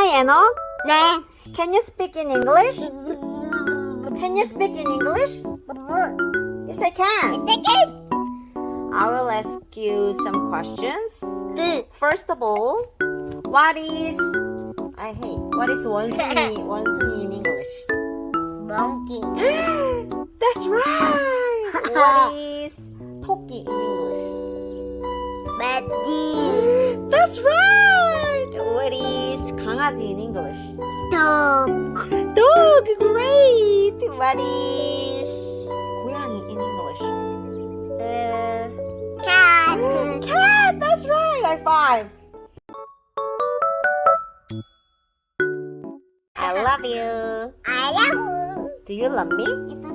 Hi, Enoch. 네. Can you speak in English? Can you speak in English? Yes, I can. I will ask you some questions. First of all, what is 원숭이 in English? Monkey. That's right. What is 토끼 in English? Baby. That's right. What is 강아지 in English? Dog. Dog. Great. What is 고양이 in English? Cat. Cat. That's right. High five. I love you. I love you. Do you love me? It's